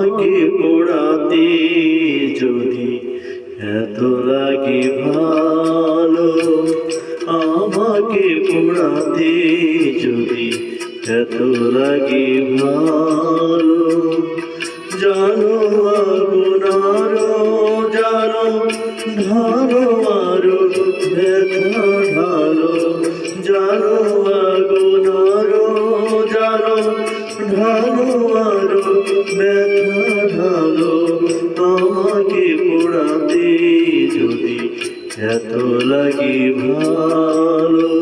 আমাকে পোড়াতে যদি এত লাগে ভালো, আমাকে পোড়াতে যদি এত লাগে ভালো, জানো আগুন আরো জানো ঢালো আরো ব্যথা ঢালো, জানো আগুন আরো জানো ঢালো আরো ব্যথা ঢালো, আমাকে পোড়াতে যদি এত লাগে ভালো,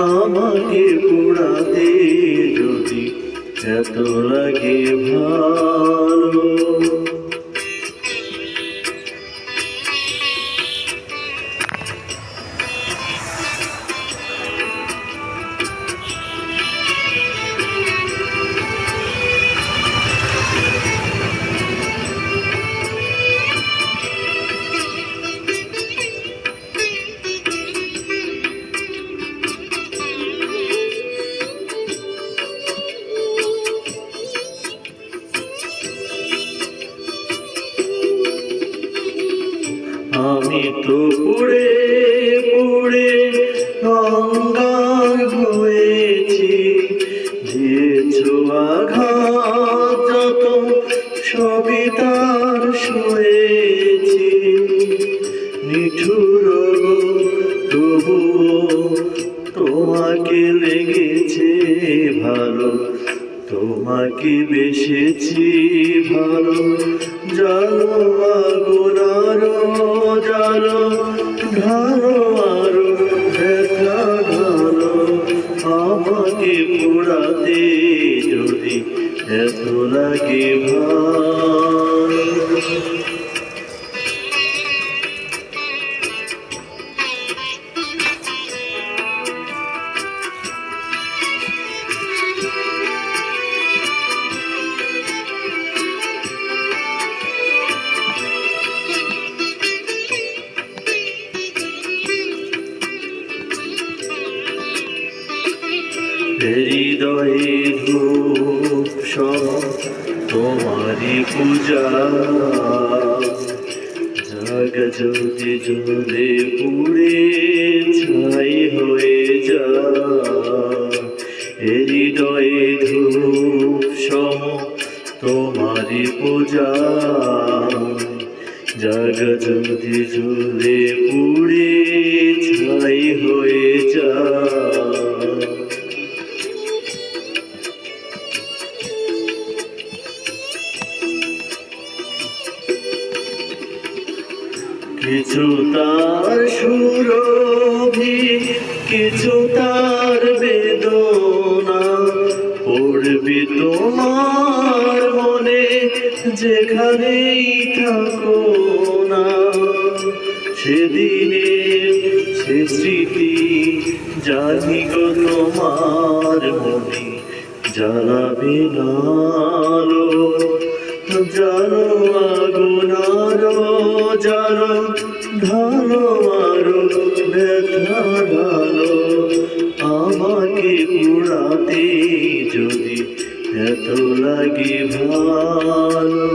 আমাকে পোড়াতে যদি এত লাগে ভালো। আমি তো পুড়ে পুড়ে অঙ্গার হয়েছি, দিয়েছো আঘাত যত সবই তার সয়েছি, নিঠুর তবুও তোমাকে লেগেছে ভালো, তোমাকে বেসেছি ভালো, জানো আগুন আরো জানো ঢালো আরো ব্যথা ঢালো, আমাকে পোড়াতে যদি এত লাগে ভালো। হৃদয়ে ধূপ সব তোমারি পূজা, জাগ জ্যোতি জ্বলে পুড়ে ছাই হয়ে যা, হৃদয়ে ধূপ সব তোমারি পূজা, জাগ জ্যোতি জ্বলে পুড়ে ছাই হয়ে যা। কিছু তার সুরভি কিছু তার বেদনা, পড়বি তোমার মনে যেখানেই থাকো না, সেদিনের সে স্মৃতি জানি গো তোমার মনে জ্বালাবে না আলো, জানো আগুন আরো জানো ঢালো আরো ব্যথা ঢালো, আমাকে পোড়াতে যদি এত লাগে ভালো,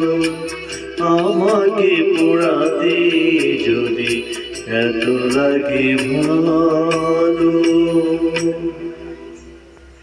আমাকে পোড়াতে যদি এত লাগে ভালো।